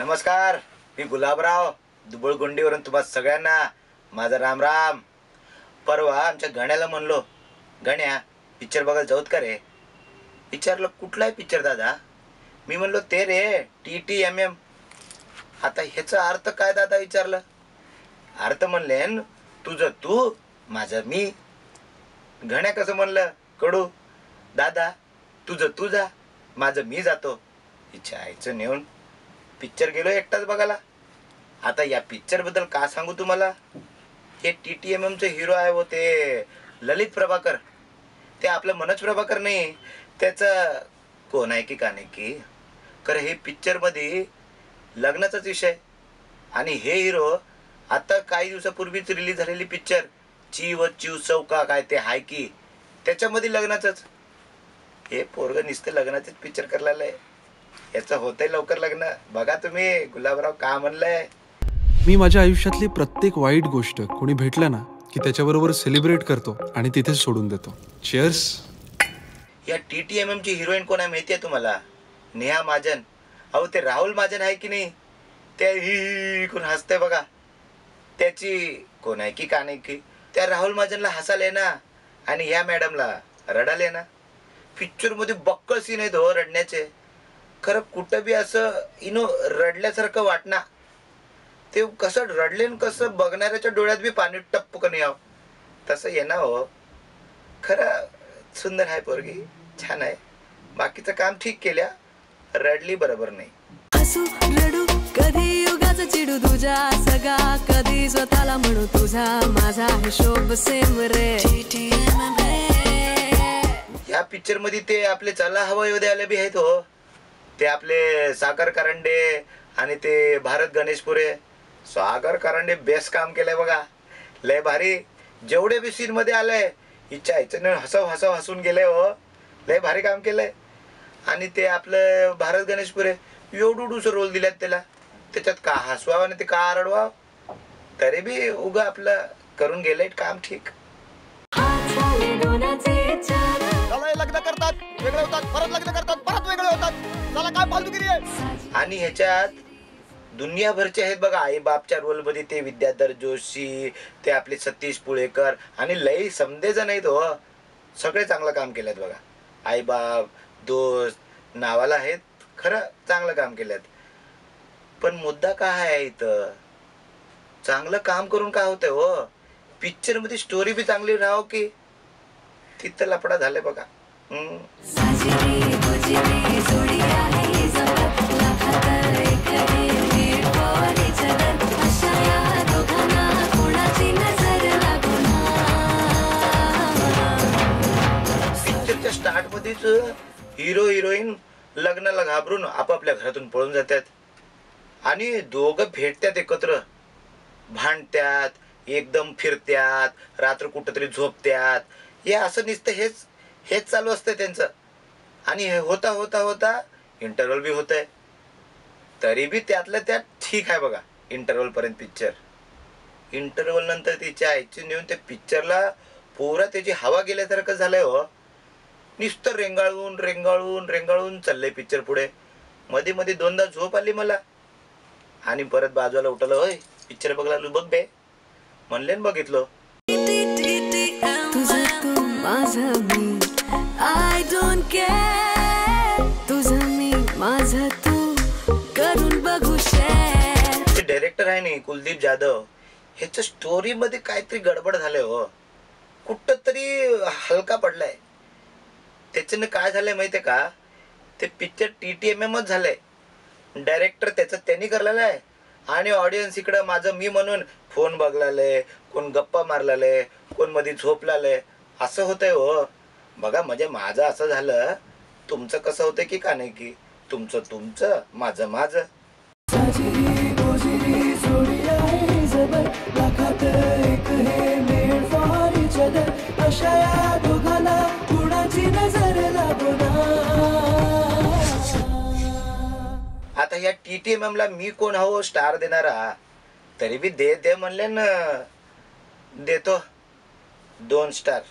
नमस्कार, मी गुलाबराव दुबळगोंडीवरून तुम्हा सगळ्यांना माझा राम राम. परवा आमच्या गण्याला म्हणलो, गण्या पिक्चर बघायला जाऊत का रे? विचारलं कुठलाय पिक्चर दादा? मी म्हणलो ते रे TTMM. आता ह्याचा अर्थ काय दादा विचारलं? अर्थ म्हणले तुझं तू माझं मी. गण्या कसं म्हणलं कडू, दादा तुझं तू जा माझं मी जातो. हिच्या आईचं नेऊन पिक्चर गेलो एकटाच बघायला. आता या पिक्चर बद्दल का सांगू तुम्हाला. हे TTMM चे हिरो आहे वो ते ललित प्रभाकर. ते आपलं मनोज प्रभाकर नाही, त्याचं कोण आहे की का नाही की खरं हे पिक्चर मध्ये लग्नाचाच विषय. आणि हे हिरो आता काही दिवसापूर्वीच रिलीज झालेली पिक्चर चीव चीव चौका काय ते हाय की त्याच्यामध्ये लग्नाचंच. हे पोरग नुसतं लग्नाचंच पिक्चर करलेलं आहे. याचं होतंय लवकर लग्न. बघा तुम्ही गुलाबराव का म्हणलंय. मी माझ्या आयुष्यातली प्रत्येक वाईट गोष्ट कोणी भेटलं ना की त्याच्याबरोबर सेलिब्रेट करतो आणि तिथेच सोडून देतो. चीअर्स. या TTMM ची हिरोईन कोण आहे माहिती आहे तुम्हाला? नेहा महाजन. अहो ते राहुल महाजन आहे की नाही, त्या ही कोण हसते बघा, त्याची कोण आहे की का नाही की त्या राहुल महाजनला हसाले ना आणि ह्या मॅडमला रडाले ना. पिक्चर मध्ये बक्कळ सीन आहेत हो रडण्याचे. खरं कुठं बी असं रडल्यासारखं वाटना. ते कसं रडले कसं बघणाऱ्याच्या डोळ्यात बी पाणी टप्पकन यावं तसं येणार हो. खरं सुंदर आहे पोरगी, छान आहे. बाकीचं काम ठीक केल्या, रडली बरोबर नाही. हसू रडू कधी युगाचं चिडू तुझ्या सगा, कधी स्वतःला म्हणू तुझा माझा हिशोब सेम रे. या पिक्चर मध्ये ते आपले चला हवा योधे आले बी आहेत हो. ते आपले सागर करंडे आणि ते भारत गणेशपुरे. सागर करंडे बेस्ट काम केलंय बघा, लय भारी. जेवढे बी सीन मध्ये आलंय हिच्या आईचं हसव हसून गेले हो, लय भारी काम केलंय. आणि ते आपलं भारत गणेशपुरे एवढूस रोल दिल्यात त्याला, त्याच्यात का हसवावं आणि ते का रडवावं, तरी बी उगा आपलं करून गेलंय काम ठीक. लग्न करतात वेगळे होतात, परत लग्न करतात परत वेगळे होतात. त्याला काय फालतूगिरी आहे. आणि ह्याच्यात दुनियाभरचे आहेत बघा. आई बापच्या रोल मध्ये ते विद्याधर जोशी, ते आपले सतीश पुळेकर आणि लई समधे जण आहेत हो. सगळे चांगलं काम केलेत बघा. आई बाप दोस्त नावाला आहेत, खरं चांगलं काम केलेत. पण मुद्दा काय आहे इथं, चांगलं काम करून काय होतंय हो. पिक्चर मध्ये स्टोरी बी चांगली राहो की तिथं लफडा झाले बघा. पिक्चरच्या स्टार्ट मध्येच हिरो हिरोईन लग्नाला घाबरून आपापल्या घरातून पळून जातात आणि दोघं भेटतात एकत्र, भांडत्यात, एकदम फिरत्यात, रात्र कुठंतरी झोपत्यात. हे असं नुसतं हेच चालू असतं त्यांचं. आणि हे होता होता होता इंटरव्हल बी होत आहे. तरी बी त्यातलं त्यात ठीक आहे बघा इंटरव्हल पर्यंत पिक्चर. इंटरव्हल नंतर तिच्या आईची नेऊन त्या पिक्चरला पोरा त्याची हवा गेल्यासारखं झालंय हो. नुसतं रेंगाळून रेंगाळून रेंगाळून चाललंय पिक्चर पुढे. मध्ये मध्ये दोनदा झोप आली मला आणि परत बाजूला उठलं, होय पिक्चर बघला बघ बे म्हणले बघितलं. माझं मी आय डोंट केअर, तुझं मी माझं तू करून बघू शेअर. ते डायरेक्टर आहे नाही कुलदीप जाधव, ह्याच्या स्टोरी मध्ये काहीतरी गडबड झालंय हो. कुठं तरी हलका पडलाय. त्याच्याने काय झालंय माहितीये का, ते पिक्चर TTMMच झालंय. डायरेक्टर त्याचं त्यांनी करलेलं आहे आणि ऑडियन्स इकडं माझं मी म्हणून फोन बघलाय, कोण गप्पा मारलाय, कोण मध्ये झोपलाय, असं होतंय हो. बघा म्हणजे माझं असं झालं, तुमचं कसं होतंय की का नाही की तुमचं तुमचं माझं माझं. आता या TTMM ला मी कोण हो स्टार देणारा, तरी बी दे म्हणले ना, देतो 2 स्टार.